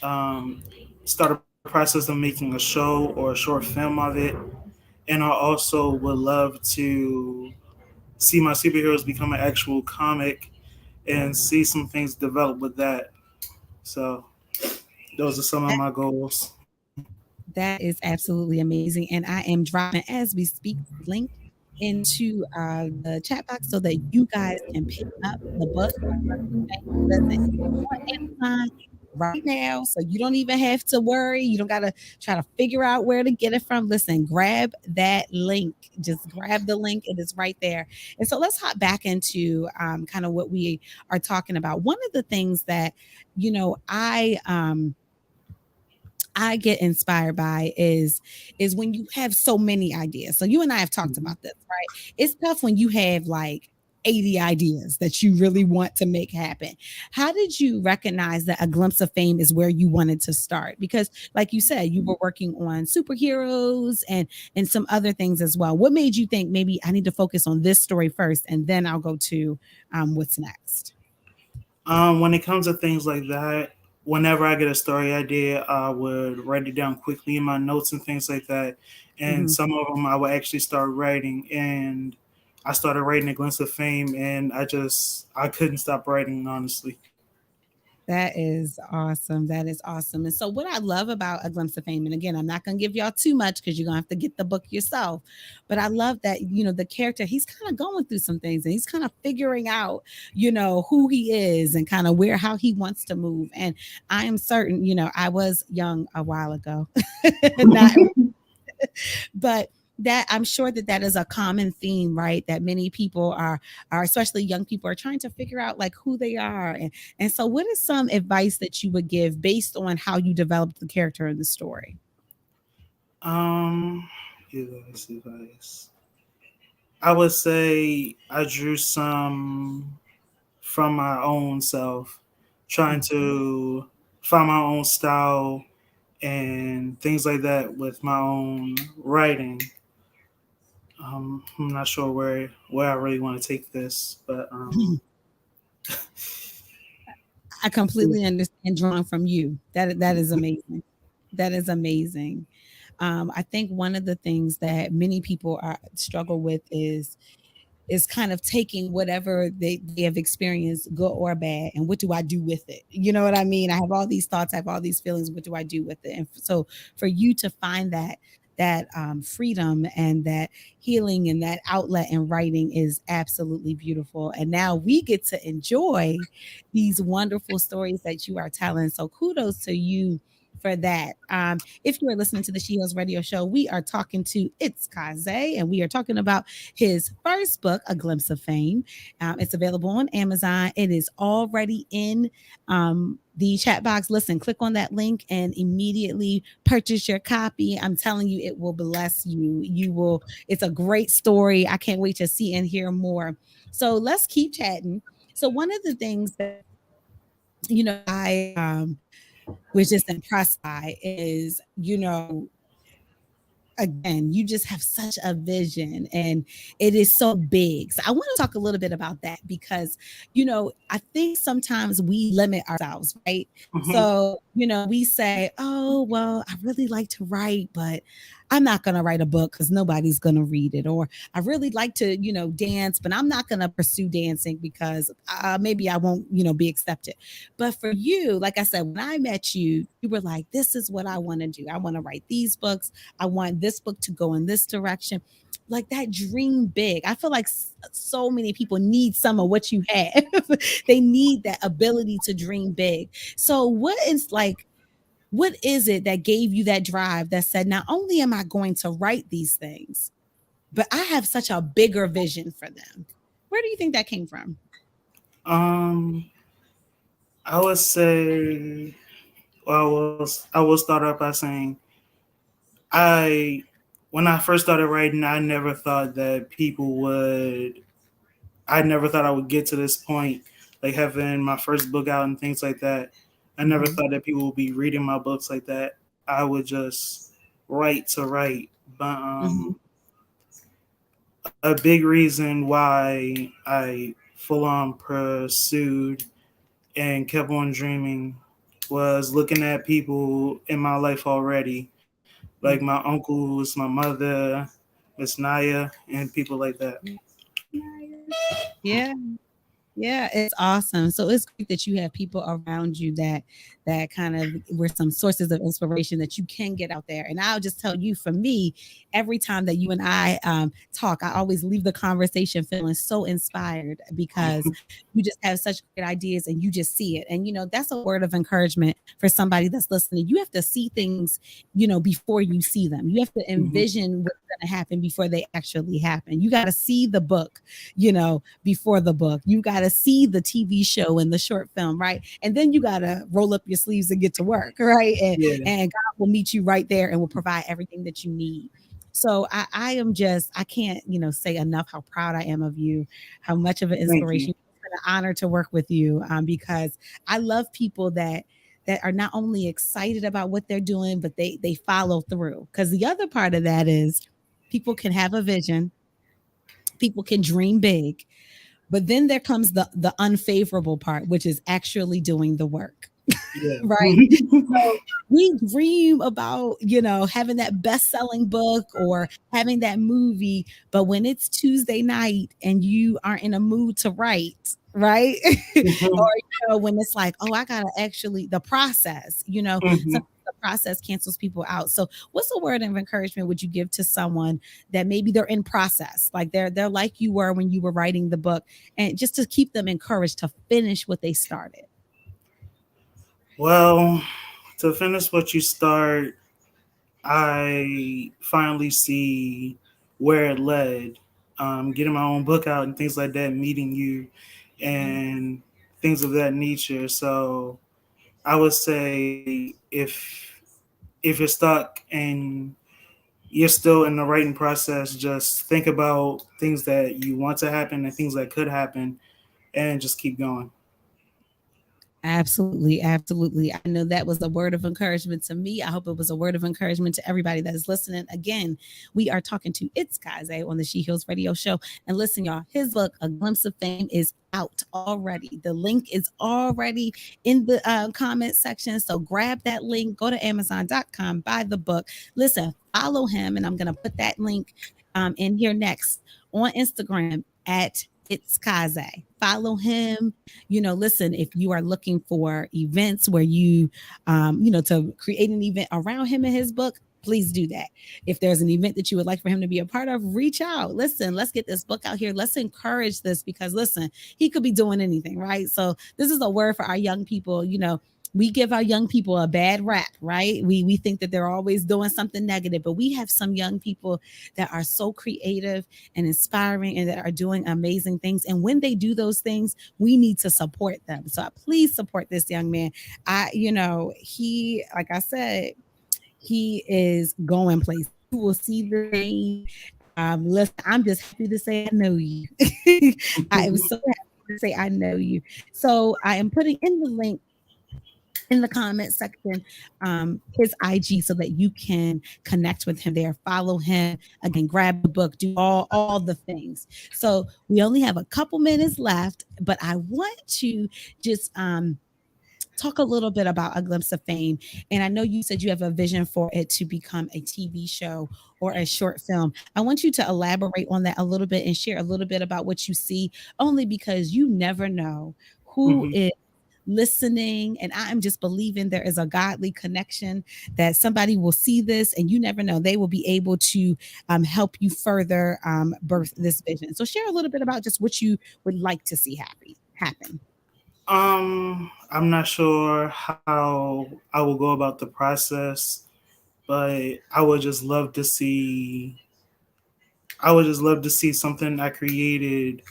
um, start a process of making a show or a short film of it, and I also would love to see my superheroes become an actual comic and see some things develop with that. So those are some of my goals. That is absolutely amazing. And I am dropping, as we speak, the link into the chat box so that you guys can pick up the book. Listen, on Amazon right now, so you don't even have to worry. You don't got to try to figure out where to get it from. Listen, grab that link. Just grab the link. It is right there. And so let's hop back into kind of what we are talking about. One of the things that, I get inspired by is when you have so many ideas. So you and I have talked Mhm. about this, right? It's tough when you have like 80 ideas that you really want to make happen. How did you recognize that A Glimpse of Fame is where you wanted to start? Because like you said, you were working on superheroes and some other things as well. What made you think maybe I need to focus on this story first and then I'll go to what's next? When it comes to things like that, whenever I get a story idea, I would write it down quickly in my notes and things like that. And Mhm. some of them I would actually start writing. And I started writing A Glimpse of Fame, and I couldn't stop writing, honestly. That is awesome. That is awesome. And so, what I love about A Glimpse of Fame, and again, I'm not going to give y'all too much because you're going to have to get the book yourself. But I love that, the character, he's kind of going through some things and he's kind of figuring out, who he is and kind of how he wants to move. And I am certain, I was young a while ago, not but that I'm sure that that is a common theme, right? That many people are especially young people are trying to figure out like who they are. And so what is some advice that you would give based on how you developed the character in the story? Um, advice. I would say I drew some from my own self, trying to find my own style and things like that with my own writing. I'm not sure where I really want to take this, but I completely understand drawing from you. That is amazing. That is amazing. I think one of the things that many people struggle with is kind of taking whatever they have experienced, good or bad, and what do I do with it? You know what I mean? I have all these thoughts, I have all these feelings. What do I do with it? And so for you to find that freedom and that healing and that outlet in writing is absolutely beautiful. And now we get to enjoy these wonderful stories that you are telling. So kudos to you for that. If you are listening to the She Heals Radio Show, we are talking to It's Kaze, and we are talking about his first book, A Glimpse of Fame. It's available on Amazon. It is already in the chat box. Listen, click on that link and immediately purchase your copy. I'm telling you, it will bless you. You will, it's a great story. I can't wait to see and hear more. So let's keep chatting. So one of the things that I was just impressed by is, again, you just have such a vision and it is so big. So I want to talk a little bit about that because, I think sometimes we limit ourselves, right? mhm. So, we say, oh, well, I really like to write, but I'm not going to write a book because nobody's going to read it. Or I really like to, dance, but I'm not going to pursue dancing because maybe I won't, be accepted. But for you, like I said, when I met you, you were like, this is what I want to do. I want to write these books. I want this book to go in this direction. Like that dream big. I feel like so many people need some of what you have. They need that ability to dream big. So, what is it that gave you that drive that said, not only am I going to write these things, but I have such a bigger vision for them? Where do you think that came from? Um, I would say, I will start off by saying I when I first started writing, I never thought that people would. I never thought I would get to this point, like having my first book out and things like that. I never Mhm, thought that people would be reading my books like that. I would just write to write. But mhm, a big reason why I full on pursued and kept on dreaming was looking at people in my life already, like mhm. my uncles, my mother, Miss Naya, and people like that. Yeah. Yeah, it's awesome. So it's great that you have people around you that kind of were some sources of inspiration that you can get out there. And I'll just tell you, for me, every time that you and I talk, I always leave the conversation feeling so inspired because you just have such great ideas and you just see it. And that's a word of encouragement for somebody that's listening. You have to see things, before you see them. You have to Mhm. envision what's going to happen before they actually happen. You got to see the book, before the book. You got to see the TV show and the short film, right? And then you got to roll up your sleeves and get to work, right? Yeah, And God will meet you right there and will provide everything that you need. So I am just, I can't, say enough how proud I am of you, how much of an thank you. inspiration. It's been an honor to work with you, because I love people that are not only excited about what they're doing, but they follow through. Because the other part of that is people can have a vision, people can dream big, but then there comes the unfavorable part, which is actually doing the work, Yeah. right? So we dream about, having that best-selling book or having that movie, but when it's Tuesday night and you aren't in a mood to write, right? Or Mhm. when it's like, oh, I gotta actually the process, Mhm. sometimes the process cancels people out. So what's a word of encouragement would you give to someone that maybe they're in process, like they're like you were when you were writing the book, and just to keep them encouraged to finish what they started? Well, to finish what you start, I finally see where it led. Getting my own book out and things like that, meeting you, and things of that nature. So I would say if you're stuck and you're still in the writing process, just think about things that you want to happen and things that could happen, and just keep going. Absolutely, absolutely. I know that was a word of encouragement to me. I hope it was a word of encouragement to everybody that is listening. Again, we are talking to It's Kaze on the She Heals Radio Show. And listen, y'all, his book, A Glimpse of Fame, is out already. The link is already in the comment section. So grab that link, go to Amazon.com, buy the book. Listen, follow him, and I'm going to put that link in here next on Instagram at It's Kaze. Follow him. Listen, if you are looking for events where to create an event around him and his book, please do that. If there's an event that you would like for him to be a part of, reach out. Listen, let's get this book out here. Let's encourage this, because listen, he could be doing anything, right? So this is a word for our young people. We give our young people a bad rap, right? We think that they're always doing something negative, but we have some young people that are so creative and inspiring and that are doing amazing things. And when they do those things, we need to support them. So please support this young man. He, like I said, he is going places. You will see the name. Listen, I'm just happy to say I know you. I am so happy to say I know you. So I am putting in the link in the comment section, his IG, so that you can connect with him there, follow him, again, grab the book, do all the things. So we only have a couple minutes left, but I want to just talk a little bit about A Glimpse of Fame. And I know you said you have a vision for it to become a TV show or a short film. I want you to elaborate on that a little bit and share a little bit about what you see, only because you never know who Mhm. is listening. And I'm just believing there is a godly connection, that somebody will see this, and you never know, they will be able to help you further birth this vision. So share a little bit about just what you would like to see happen. I'm not sure how I will go about the process, but I would just love to see something I created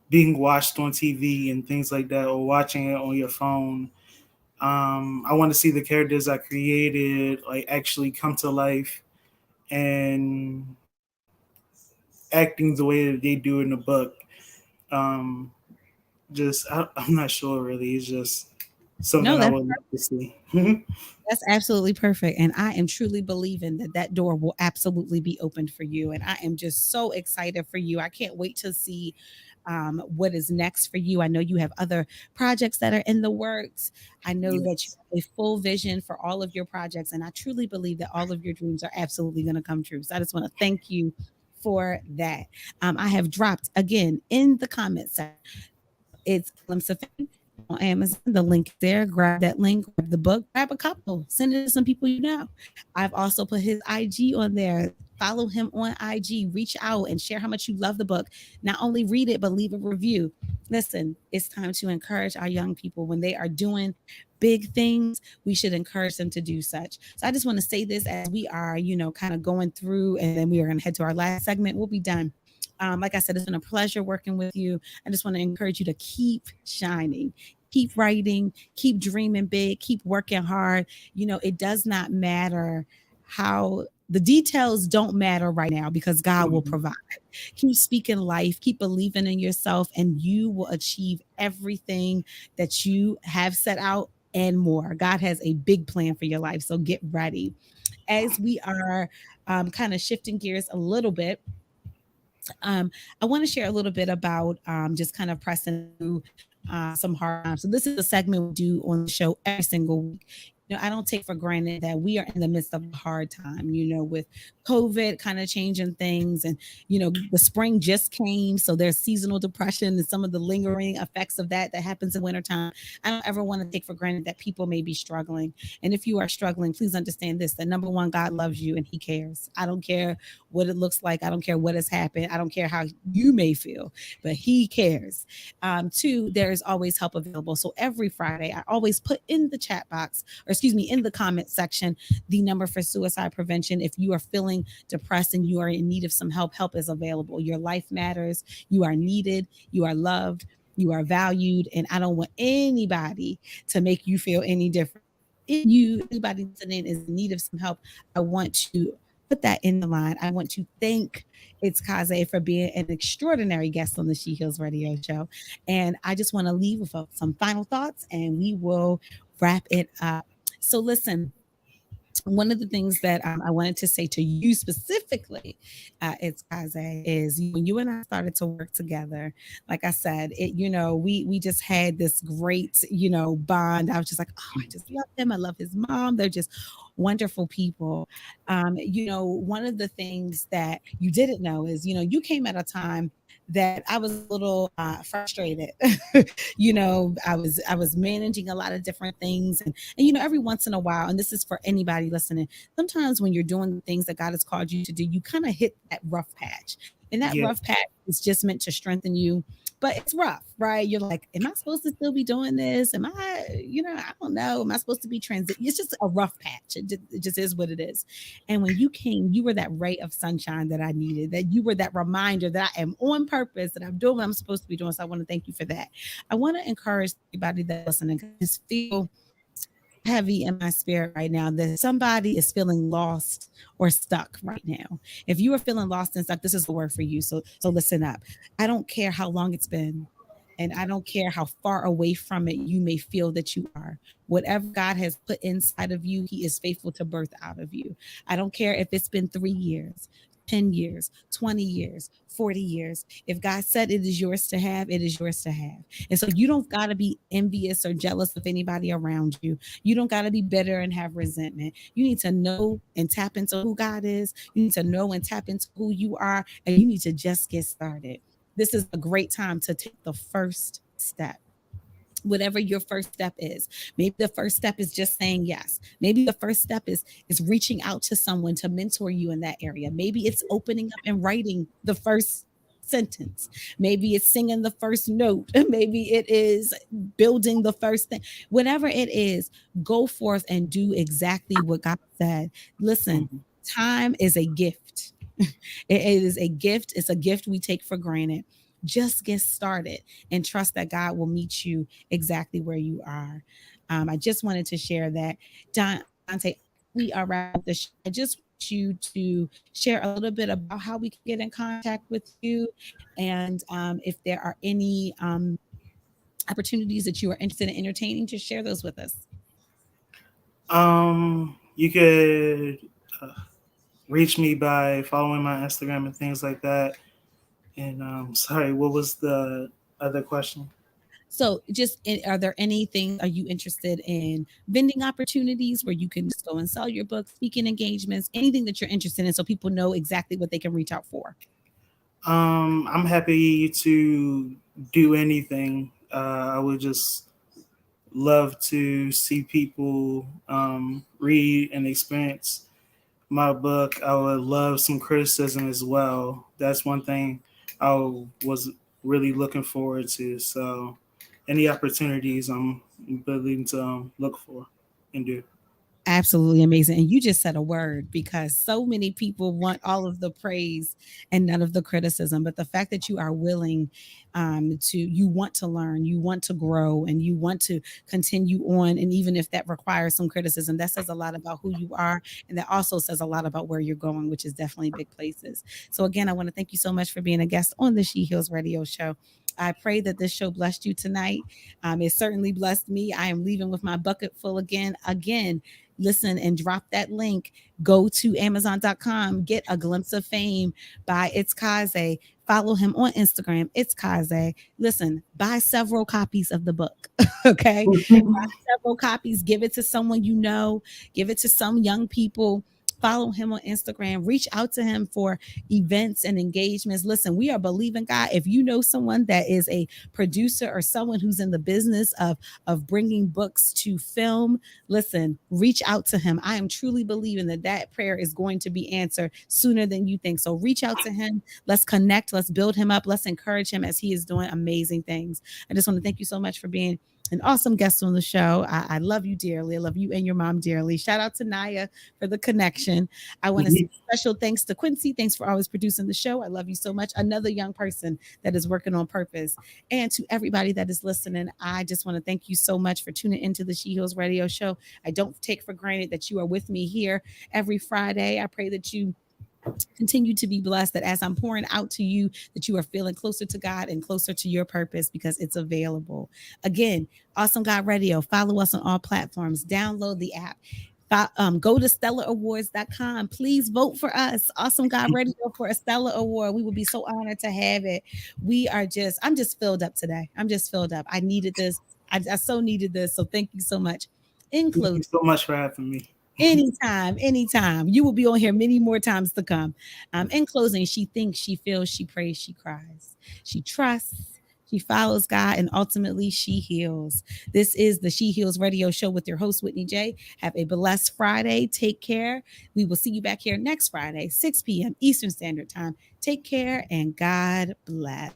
being watched on TV and things like that, or watching it on your phone. I want to see the characters I created like actually come to life and acting the way that they do in the book. Um, I'm not sure really. It's just something No, I that's would love to see. That's absolutely perfect. And I am truly believing that that door will absolutely be opened for you. And I am just so excited for you. I can't wait to see what is next for you. I know you have other projects that are in the works. I know that you Yes. have a full vision for all of your projects. And I truly believe that all of your dreams are absolutely going to come true. So I just want to thank you for that. I have dropped again in the comments section. It's Glimpse of Fame on Amazon. The link there. Grab that link, grab the book, grab a couple, send it to some people you know. I've also put his IG on there. Follow him on IG. Reach out and share how much you love the book. Not only read it, but leave a review. Listen, it's time to encourage our young people when they are doing big things. We should encourage them to do such. So I just want to say this as we are, kind of going through, and then we are going to head to our last segment. We'll be done. Like I said, it's been a pleasure working with you. I just want to encourage you to keep shining, keep writing, keep dreaming big, keep working hard. It does not matter how the details don't matter right now because God will provide. Keep speaking life, keep believing in yourself, and you will achieve everything that you have set out and more. God has a big plan for your life. So get ready. As we are kind of shifting gears a little bit, I want to share a little bit about just kind of pressing through some hard times. So this is a segment we do on the show every single week. I don't take for granted that we are in the midst of a hard time, with COVID kind of changing things. And, the spring just came. So there's seasonal depression and some of the lingering effects of that happens in wintertime. I don't ever want to take for granted that people may be struggling. And if you are struggling, please understand this, that number one, God loves you and he cares. I don't care what it looks like. I don't care what has happened. I don't care how you may feel, but he cares. Two, there is always help available. So every Friday, I always put in the chat box, or in the comment section, the number for suicide prevention. If you are feeling depressed and you are in need of some help is available. Your life matters. You are needed. You are loved. You are valued. And I don't want anybody to make you feel any different. If anybody listening is in need of some help, I want to put that in the line. I want to thank It's Kaze for being an extraordinary guest on the She Heals Radio Show. And I just want to leave with some final thoughts and we will wrap it up. So listen, one of the things that I wanted to say to you specifically, It's Kaze, is when you and I started to work together, like I said, we just had this great, bond. I was just like, oh, I just love him. I love his mom. They're just wonderful people. One of the things that you didn't know is, you came at a time that I was a little frustrated. I was managing a lot of different things, and every once in a while, and this is for anybody listening, sometimes when you're doing the things that God has called you to do, you kind of hit that rough patch, and that rough patch is just meant to strengthen you. But it's rough, right? You're like, am I supposed to still be doing this? Am I, I don't know. Am I supposed to be transit? It's just a rough patch. It just is what it is. And when you came, you were that ray of sunshine that I needed, that you were that reminder that I am on purpose, that I'm doing what I'm supposed to be doing. So I want to thank you for that. I want to encourage everybody that's listening, just feel heavy in my spirit right now that somebody is feeling lost or stuck right now. If you are feeling lost and stuck, this is the word for you. So listen up. I don't care how long it's been, and I don't care how far away from it you may feel that you are. Whatever God has put inside of you, he is faithful to birth out of you. I don't care if it's been 3 years, 10 years, 20 years, 40 years. If God said it is yours to have, it is yours to have. And so you don't got to be envious or jealous of anybody around you. You don't got to be bitter and have resentment. You need to know and tap into who God is. You need to know and tap into who you are. And you need to just get started. This is a great time to take the first step. Whatever your first step is. Maybe the first step is just saying yes. Maybe the first step is reaching out to someone to mentor you in that area. Maybe it's opening up and writing the first sentence. Maybe it's singing the first note. Maybe it is building the first thing. Whatever it is, go forth and do exactly what God said. Listen, time is a gift. It is a gift. It's a gift we take for granted. Just get started and trust that God will meet you exactly where you are. I just wanted to share that. Dante, we are wrapping the show. I just want you to share a little bit about how we can get in contact with you, and if there are any opportunities that you are interested in entertaining, to share those with us. You could reach me by following my Instagram and things like that. And sorry, what was the other question? So are there anything, are you interested in vending opportunities where you can just go and sell your book, speaking engagements, anything that you're interested in so people know exactly what they can reach out for? I'm happy to do anything. I would just love to see people read and experience my book. I would love some criticism as well. That's one thing I was really looking forward to. So, any opportunities I'm willing to look for and do. Absolutely amazing. And you just said a word, because so many people want all of the praise and none of the criticism. But the fact that you are willing you want to learn, you want to grow, and you want to continue on. And even if that requires some criticism, that says a lot about who you are. And that also says a lot about where you're going, which is definitely big places. So, again, I want to thank you so much for being a guest on the She Heals Radio Show. I pray that this show blessed you tonight. It certainly blessed me. I am leaving with my bucket full again. Listen and drop that link. Go to Amazon.com, get A Glimpse of Fame by It's Kaze. Follow him on Instagram, It's Kaze. Listen, buy several copies of the book. Okay. Buy several copies, give it to someone you know, give it to some young people. Follow him on Instagram, reach out to him for events and engagements. Listen, we are believing God. If you know someone that is a producer or someone who's in the business of bringing books to film, listen, reach out to him. I am truly believing that prayer is going to be answered sooner than you think. So reach out to him. Let's connect. Let's build him up. Let's encourage him as he is doing amazing things. I just want to thank you so much for being an awesome guest on the show. I love you dearly. I love you and your mom dearly. Shout out to Naya for the connection. I want to say special thanks to Quincy. Thanks for always producing the show. I love you so much. Another young person that is working on purpose. And to everybody that is listening, I just want to thank you so much for tuning into the She Heals Radio Show. I don't take for granted that you are with me here every Friday. I pray that you continue to be blessed, that as I'm pouring out to you, that you are feeling closer to God and closer to your purpose, because it's available. Again, Awesome God Radio. Follow us on all platforms. Download the app. Go to stellarawards.com. Please vote for us, Awesome God Radio, for a Stellar Award. We will be so honored to have it. I'm just filled up today. I'm just filled up. I needed this. I so needed this. So thank you so much. In closing, thank you so much for having me. Anytime. You will be on here many more times to come. In closing, she thinks, she feels, she prays, she cries. She trusts, she follows God, and ultimately she heals. This is the She Heals Radio Show with your host, Whitney J. Have a blessed Friday. Take care. We will see you back here next Friday, 6 p.m. Eastern Standard Time. Take care and God bless.